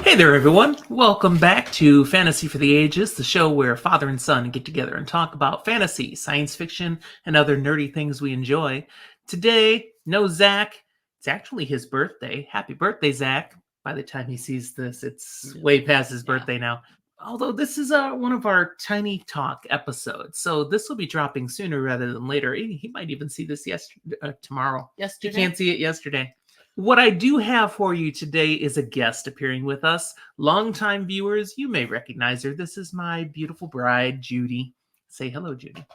Hey there, everyone. Welcome back to Fantasy for the Ages, the show where father and son get together and talk about fantasy, science fiction, and other nerdy things we enjoy. Today, no Zach. It's actually his birthday. Happy birthday, Zach. By the time he sees this, it's way past his birthday now. Although this is one of our Tiny Talk episodes, so this will be dropping sooner rather than later. He might even see this tomorrow. Yesterday? He can't see it yesterday. What I do have for you today is a guest appearing with us. Longtime viewers, you may recognize her. This is my beautiful bride, Judy. Say hello, Judy.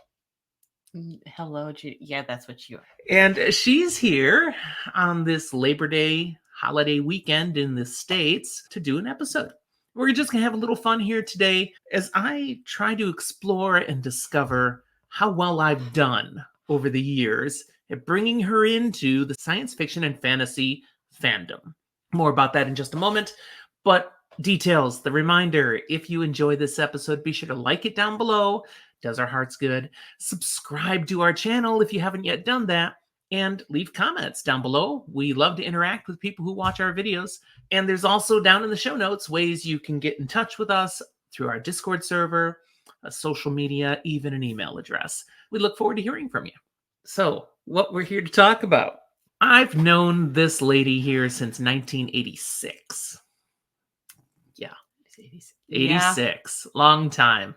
Hello, Judy. Yeah, that's what you are. And she's here on this Labor Day holiday weekend in the States to do an episode. We're just going to have a little fun here today as I try to explore and discover how well I've done over the years at bringing her into the science fiction and fantasy fandom. More about that in just a moment. But details, the reminder, if you enjoy this episode, be sure to like it down below. Does our hearts good. Subscribe to our channel if you haven't yet done that. And leave comments down below. We love to interact with people who watch our videos. And there's also down in the show notes ways you can get in touch with us through our Discord server, a social media, even an email address. We look forward to hearing from you. So, what we're here to talk about. I've known this lady here since 1986. Yeah, 86. Long time.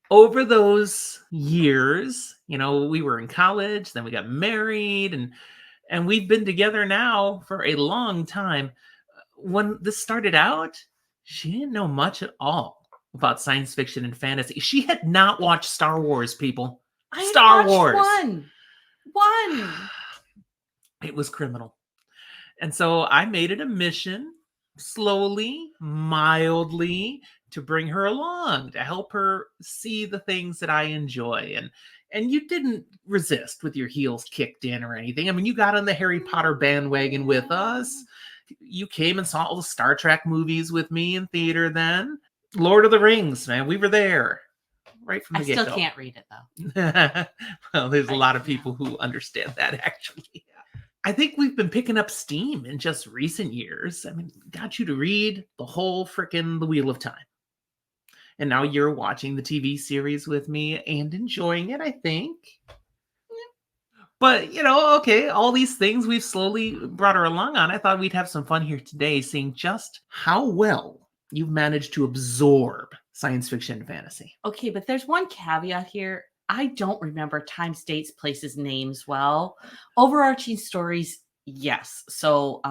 Over those years, we were in college, then we got married, and we've been together now for a long time. When this started out, she didn't know much at all about science fiction and fantasy. She had not watched Star Wars, people. Star Wars. One. It was criminal. And so I made it a mission, slowly, mildly, to bring her along, to help her see the things that I enjoy. And you didn't resist with your heels kicked in or anything. I mean, you got on the Harry Potter bandwagon with us. You came and saw all the Star Trek movies with me in theater then. Lord of the Rings, man, we were there. Right from the get-go. I still can't read it, though. Well, there's a lot of people who understand that, actually. I think we've been picking up steam in just recent years. I mean, got you to read the whole frickin' The Wheel of Time. And now you're watching the TV series with me and enjoying it, I think. But, okay, all these things we've slowly brought her along on. I thought we'd have some fun here today seeing just how well you've managed to absorb science fiction and fantasy. Okay, but there's one caveat here. I don't remember times, dates, places, names well. Overarching stories, yes. So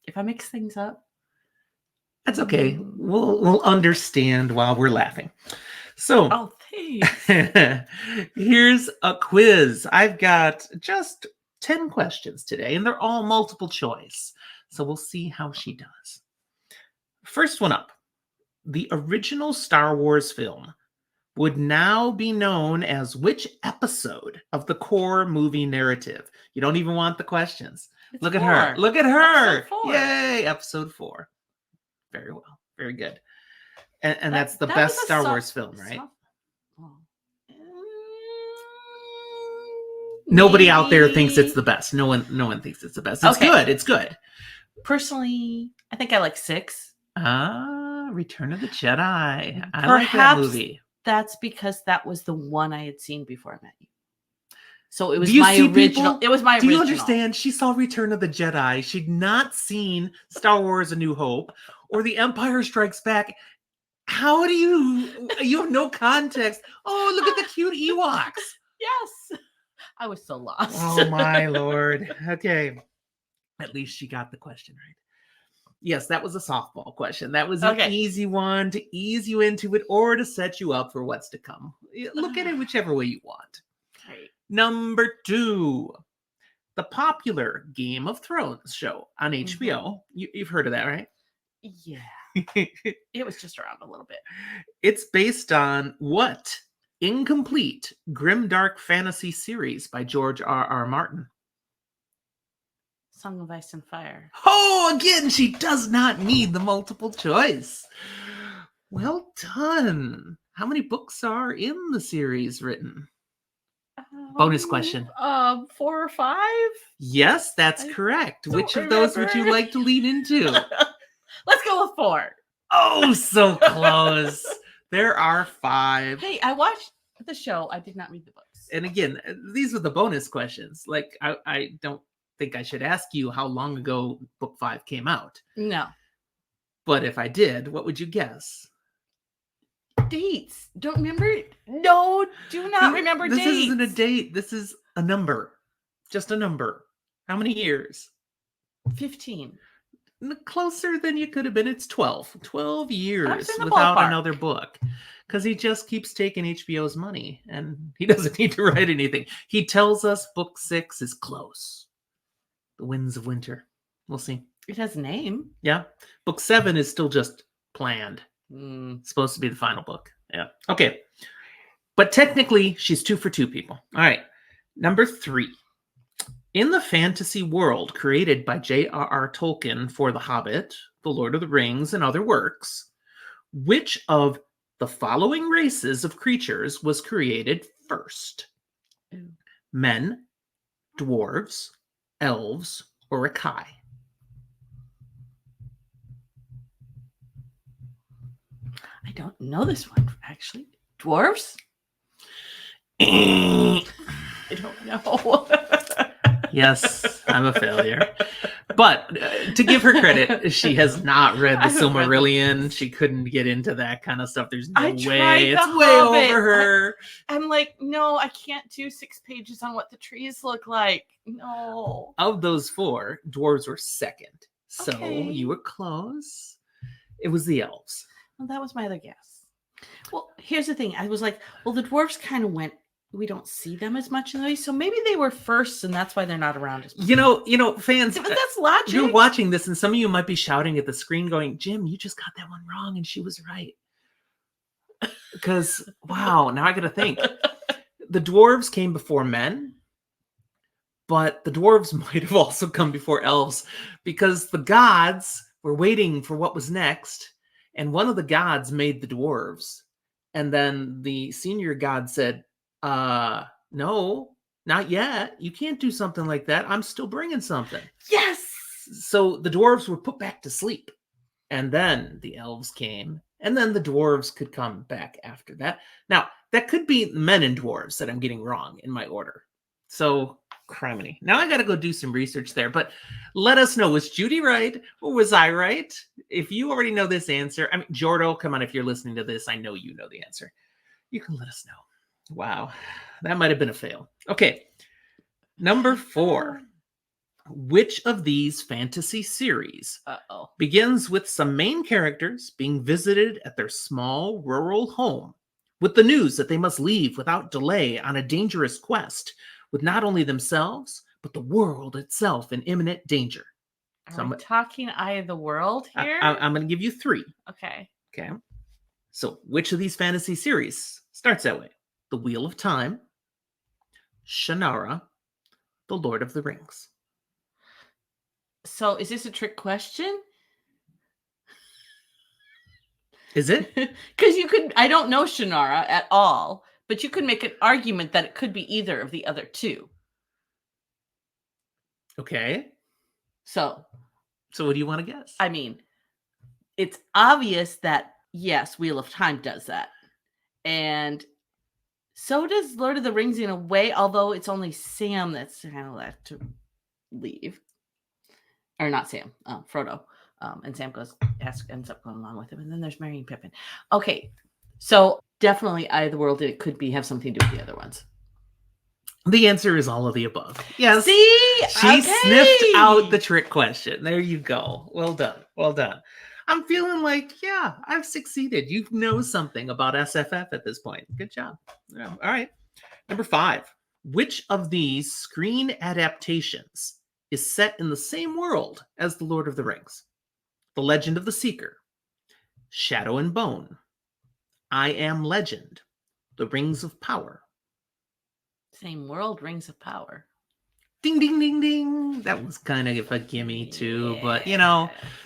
if I mix things up, that's okay. We'll understand while we're laughing. So, thanks. Here's a quiz. I've got just 10 questions today, and they're all multiple choice. So we'll see how she does. First one up. The original Star Wars film would now be known as which episode of the core movie narrative? You don't even want the questions. Look at her. Look at her. Episode 4. Yay, episode 4. Very well. Very good. And that's the best Star Wars film, right? Nobody out there thinks it's the best. No one thinks it's the best. It's good. It's good. Personally, I think I like 6. Return of the Jedi. I like that movie. That's because that was the one I had seen before I met you. So it was my original. People? It was my original. Do you understand? She saw Return of the Jedi. She'd not seen Star Wars A New Hope or The Empire Strikes Back. How do you have no context? Oh, look at the cute Ewoks. Yes. I was so lost. Oh, my Lord. Okay. At least she got the question right. Yes, that was a softball question. That was an easy one to ease you into it or to set you up for what's to come. Look at it whichever way you want. Right. Number 2, the popular Game of Thrones show on HBO. You've heard of that, right? Yeah. It was just around a little bit. It's based on what incomplete grimdark fantasy series by George R.R. Martin? Song of Ice and Fire. Oh, again, she does not need the multiple choice. Well done. How many books are in the series written? Bonus question. 4 or 5? Yes, that's correct. Which of those would you like to lead into? Let's go with 4. Oh, so close. There are 5. Hey, I watched the show. I did not read the books. And again, these are the bonus questions. Like, I don't think I should ask you how long ago book 5 came out. No. But if I did, what would you guess? Dates. Don't remember? No, do not remember this dates. This isn't a date. This is a number. Just a number. How many years? 15. Closer than you could have been. It's 12. 12 years without ballpark. another book. Because he just keeps taking HBO's money. And he doesn't need to write anything. He tells us book 6 is close. The Winds of Winter. We'll see. It has a name. Yeah. Book 7 is still just planned. It's supposed to be the final book. Yeah. Okay. But technically, she's 2 for 2, people. All right. Number 3. In the fantasy world created by J.R.R. Tolkien for The Hobbit, The Lord of the Rings, and other works, which of the following races of creatures was created first? Men, dwarves, elves, or Akai? I don't know this one, actually. Dwarves? I don't know. Yes, I'm a failure. But to give her credit, she has not read the Silmarillion. She couldn't get into that kind of stuff. There's no way. It's way over her. I'm like, no, I can't do 6 pages on what the trees look like. No. Of those 4, dwarves were second. So you were close. It was the elves. Well, that was my other guess. Well, here's the thing. I was like, well, the dwarves kind of went, we don't see them as much in the movie, so maybe they were first, and that's why they're not around as much. You know, fans. But that's logic. You're watching this, and some of you might be shouting at the screen, going, "Jim, you just got that one wrong, and she was right." Because wow, now I got to think. The dwarves came before men, but the dwarves might have also come before elves, because the gods were waiting for what was next, and one of the gods made the dwarves, and then the senior god said, no, not yet. You can't do something like that. I'm still bringing something. Yes. So the dwarves were put back to sleep. And then the elves came. And then the dwarves could come back after that. Now, that could be men and dwarves that I'm getting wrong in my order. So, criminy. Now I got to go do some research there. But let us know, was Judy right or was I right? If you already know this answer, I mean, Jordo, come on, if you're listening to this, I know you know the answer. You can let us know. Wow, that might have been a fail. Okay, number 4. Which of these fantasy series begins with some main characters being visited at their small rural home with the news that they must leave without delay on a dangerous quest with not only themselves, but the world itself in imminent danger? Are we talking Eye of the World here? I'm going to give you 3. Okay. So which of these fantasy series starts that way? The Wheel of Time, Shannara, The Lord of the Rings. So is this a trick question? Is it? Because you could, I don't know Shannara at all, but you could make an argument that it could be either of the other 2. Okay. So what do you want to guess? I mean, it's obvious that, yes, Wheel of Time does that. And so does Lord of the Rings in a way, although it's only Sam that's kind of left to leave. Or not Sam, Frodo. And Sam ends up going along with him. And then there's Merry and Pippin. Okay, so definitely Eye of the World, it could have something to do with the other ones. The answer is all of the above. Yes. See? She sniffed out the trick question. There you go. Well done. Well done. I'm feeling like, yeah, I've succeeded. You know something about SFF at this point. Good job. Yeah. All right. Number 5. Which of these screen adaptations is set in the same world as The Lord of the Rings? The Legend of the Seeker, Shadow and Bone, I Am Legend, The Rings of Power. Same world, Rings of Power. Ding, ding, ding, ding. That was kind of a gimme too, but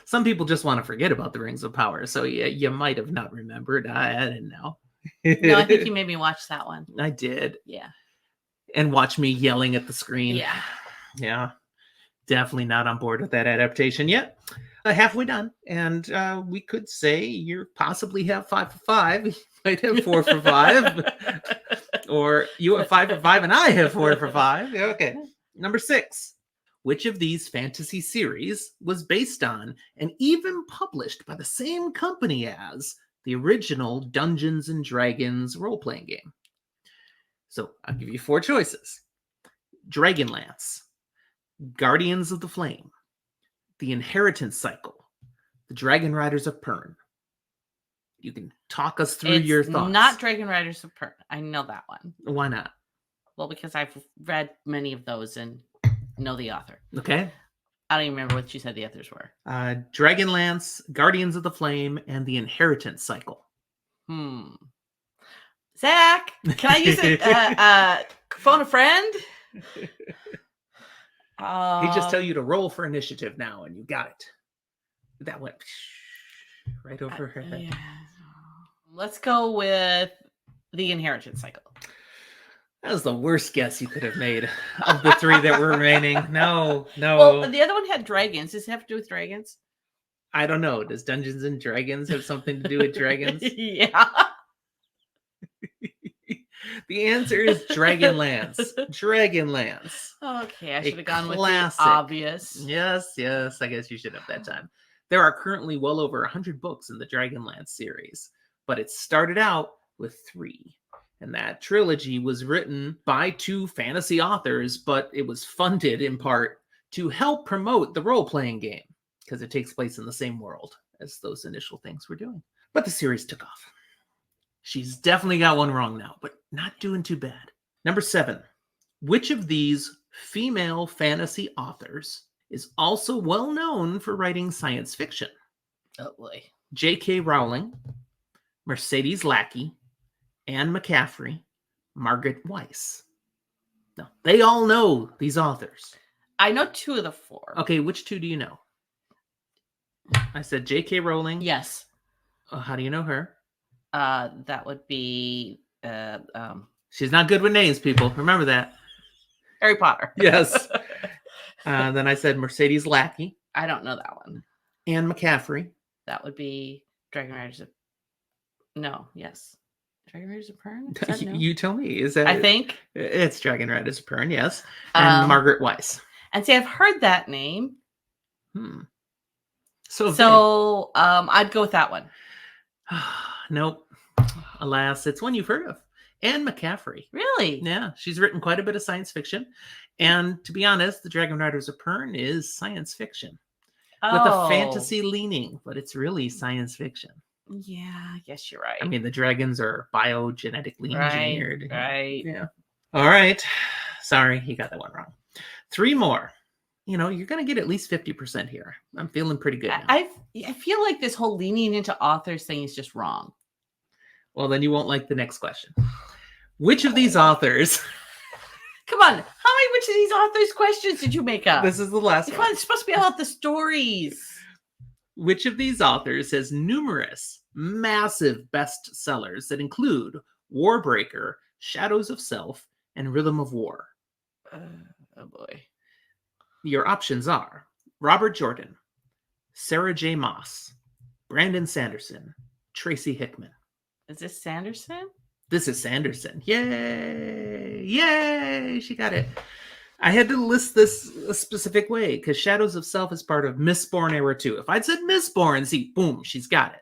some people just want to forget about the Rings of Power. So yeah, you might have not remembered. I didn't know. No, I think you made me watch that one. I did. Yeah. And watch me yelling at the screen. Yeah. Yeah. Definitely not on board with that adaptation yet. halfway done, and we could say you possibly have 5 for 5. You might have 4 for 5, or you have 5 for 5 and I have 4 for 5. Okay. Number 6. Which of these fantasy series was based on and even published by the same company as the original Dungeons and Dragons role-playing game? So I'll give you 4 choices. Dragonlance, Guardians of the Flame, The Inheritance Cycle, The Dragon Riders of Pern. You can talk us through your thoughts. Not Dragon Riders of Pern. I know that one. Why not? Well, because I've read many of those and know the author. Okay. I don't even remember what you said the others were. Dragonlance, Guardians of the Flame, and The Inheritance Cycle. Zach, can I use a phone a friend? He just tell you to roll for initiative now, and you got it. That went right over her head. Yeah. Let's go with The Inheritance Cycle. That was the worst guess you could have made of the 3 that were remaining. No. Well, the other one had dragons. Does it have to do with dragons? I don't know. Does Dungeons and Dragons have something to do with dragons? Yeah. The answer is Dragonlance. Dragonlance. Okay, I should have gone classic. with the obvious. Yes. I guess you should have that time. There are currently well over 100 books in the Dragonlance series, but it started out with 3. And that trilogy was written by 2 fantasy authors, but it was funded in part to help promote the role-playing game because it takes place in the same world as those initial things we're doing. But the series took off. She's definitely got one wrong now, but not doing too bad. Number 7. Which of these female fantasy authors is also well known for writing science fiction? Oh boy. J.K. Rowling, Mercedes Lackey, Anne McCaffrey, Margaret Weiss. No, they all know these authors. I know 2 of the 4. Okay, which 2 do you know? I said J.K. Rowling. Yes. How do you know her? That would be She's not good with names, people. Remember that. Harry Potter. Yes. Then I said Mercedes Lackey. I don't know that one. Anne McCaffrey. That would be Dragon Riders of... No, yes. Dragon Riders of Pern? Is that no? You tell me. Is that? I think. It's Dragon Riders of Pern, yes. And Margaret Weiss. And see, I've heard that name. So I'd go with that one. Nope. Alas, it's one you've heard of. Anne McCaffrey. Really? Yeah, she's written quite a bit of science fiction. And to be honest, the Dragon Riders of Pern is science fiction. With a fantasy leaning, but it's really science fiction. Yeah, I guess you're right. I mean, the dragons are biogenetically engineered. Right. Yeah. All right. Sorry, you got that one wrong. 3 more. You're going to get at least 50% here. I'm feeling pretty good now. I feel like this whole leaning into authors thing is just wrong. Well, then you won't like the next question. Which of these authors... Come on. Which of these authors' questions did you make up? This is the last one. Come on, it's supposed to be about the stories. Which of these authors has numerous, massive bestsellers that include Warbreaker, Shadows of Self, and Rhythm of War? Oh boy. Your options are Robert Jordan, Sarah J. Maas, Brandon Sanderson, Tracy Hickman. Is this Sanderson? This is Sanderson. Yay! Yay! She got it. I had to list this a specific way because Shadows of Self is part of Mistborn Era 2. If I'd said Mistborn, see, boom, she's got it.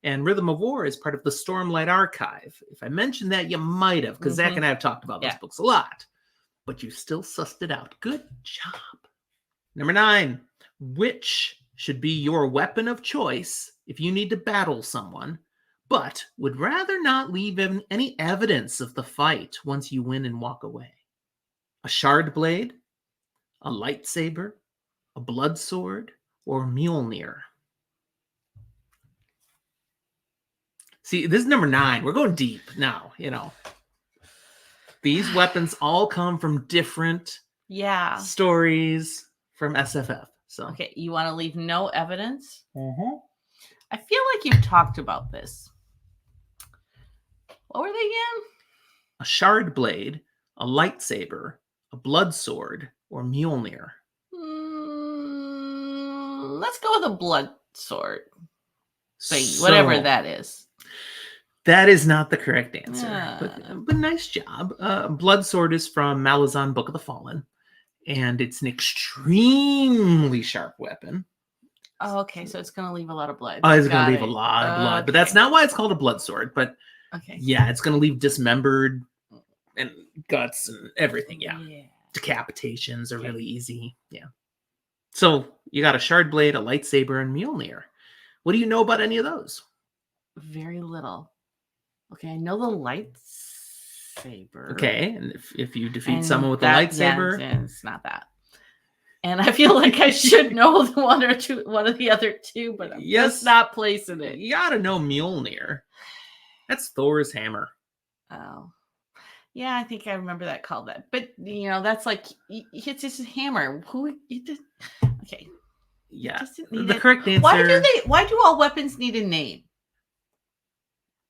And Rhythm of War is part of the Stormlight Archive. If I mentioned that, you might have, because Zach and I have talked about those books a lot. But you still sussed it out. Good job. Number 9. Which should be your weapon of choice if you need to battle someone, but would rather not leave any evidence of the fight once you win and walk away? A shard blade, a lightsaber, a blood sword, or Mjolnir? See, this is number 9. We're going deep now, These weapons all come from different stories from SFF. So okay, you want to leave no evidence? Mm-hmm. I feel like you've talked about this. What were they again? A shard blade, a lightsaber, a blood sword, or Mjolnir? Let's go with a blood sword. So, Whatever that is. That is not the correct answer. Ah. But nice job. Blood sword is from Malazan Book of the Fallen. And it's an extremely sharp weapon. Oh, okay, so it's going to leave a lot of blood. Oh, it's going to leave a lot of blood. But that's not why it's called a blood sword. But yeah, it's going to leave dismembered and guts and everything. Yeah. Decapitations are really easy. Yeah. So you got a shard blade, a lightsaber, and Mjolnir. What do you know about any of those? Very little. Okay, I know the lightsaber. Okay, and if you defeat someone with a lightsaber, it's not that. And I feel like I should know one of the other two, but I'm just not placing it. You gotta know Mjolnir. That's Thor's hammer. Oh, yeah, I think I remember that called that. But that's like it's just a hammer. Okay. Yeah, the correct answer. Why do all weapons need a name?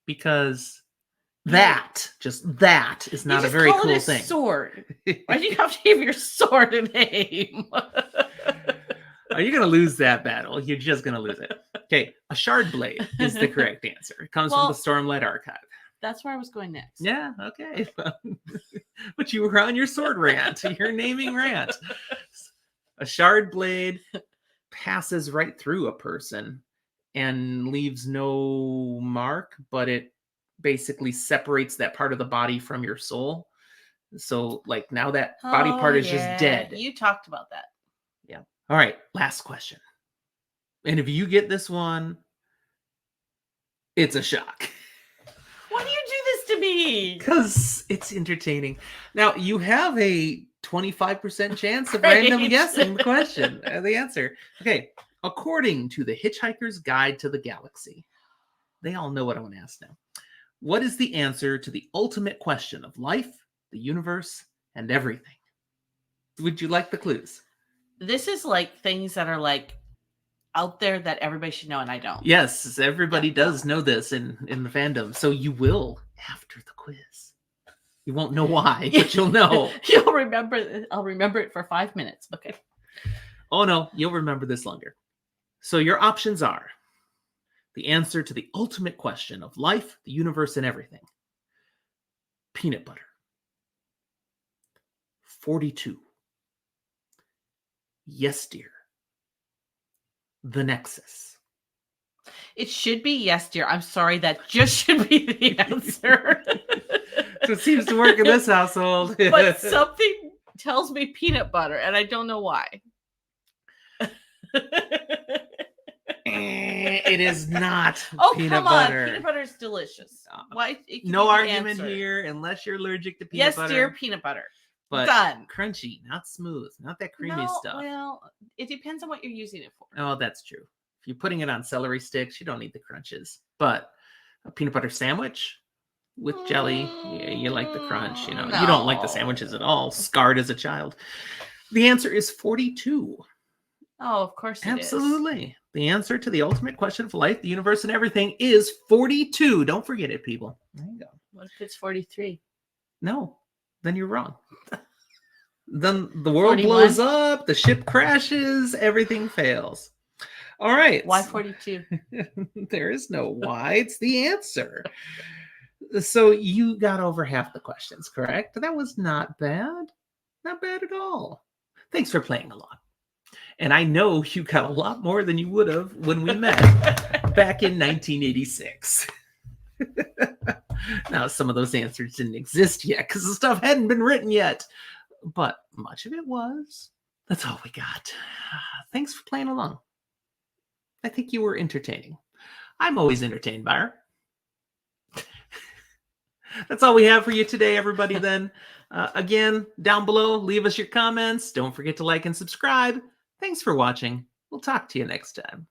Because that is not a very cool thing. Sword. Why do you have to give your sword a name? Are you going to lose that battle? You're just going to lose it. Okay, a shard blade is the correct answer. It comes from the Stormlight Archive. That's where I was going next. Yeah, okay. But you were on your sword rant, your naming rant. A shard blade passes right through a person and leaves no mark, but it basically separates that part of the body from your soul. So like now that body part is just dead. You talked about that. Yeah. All right, last question. And if you get this one, it's a shock. Why do you do this to me? Because it's entertaining. Now you have a 25% chance of random guessing the question, the answer. Okay. According to the Hitchhiker's Guide to the Galaxy, they all know what I want to ask now. What is the answer to the ultimate question of life, the universe, and everything? Would you like the clues? This is like things that are like out there that everybody should know, and I don't. Yes, everybody does know this in the fandom. So you will after the quiz. You won't know why, but you'll know. You'll remember. I'll remember it for 5 minutes. Okay. Oh, no, you'll remember this longer. So your options are the answer to the ultimate question of life, the universe, and everything. Peanut butter. 42. Yes, dear. The Nexus. It should be yes, dear. I'm sorry. That just should be the answer. So it seems to work in this household. But something tells me peanut butter, and I don't know why. It is not peanut butter. Peanut butter is delicious. Why? No argument here, unless you're allergic to peanut butter. Yes, dear, peanut butter. But done. Crunchy, not smooth, not that creamy stuff. Well, it depends on what you're using it for. Oh, that's true. If you're putting it on celery sticks, you don't need the crunches. But a peanut butter sandwich with jelly, you like the crunch. You don't like the sandwiches at all. Scarred as a child. The answer is 42. Oh, of course it is. Absolutely. The answer to the ultimate question of life, the universe, and everything is 42. Don't forget it, people. There you go. What if it's 43? No, then you're wrong. Then the world 41? blows up, the ship crashes, everything fails. All right. Why 42? There is no why. It's the answer. So you got over half the questions, correct? That was not bad. Not bad at all. Thanks for playing along. And I know you got a lot more than you would have when we met back in 1986. Now, some of those answers didn't exist yet because the stuff hadn't been written yet. But much of it was. That's all we got. Thanks for playing along. I think you were entertaining. I'm always entertained by her. That's all we have for you today, everybody, then. Again, down below, leave us your comments. Don't forget to like and subscribe. Thanks for watching. We'll talk to you next time.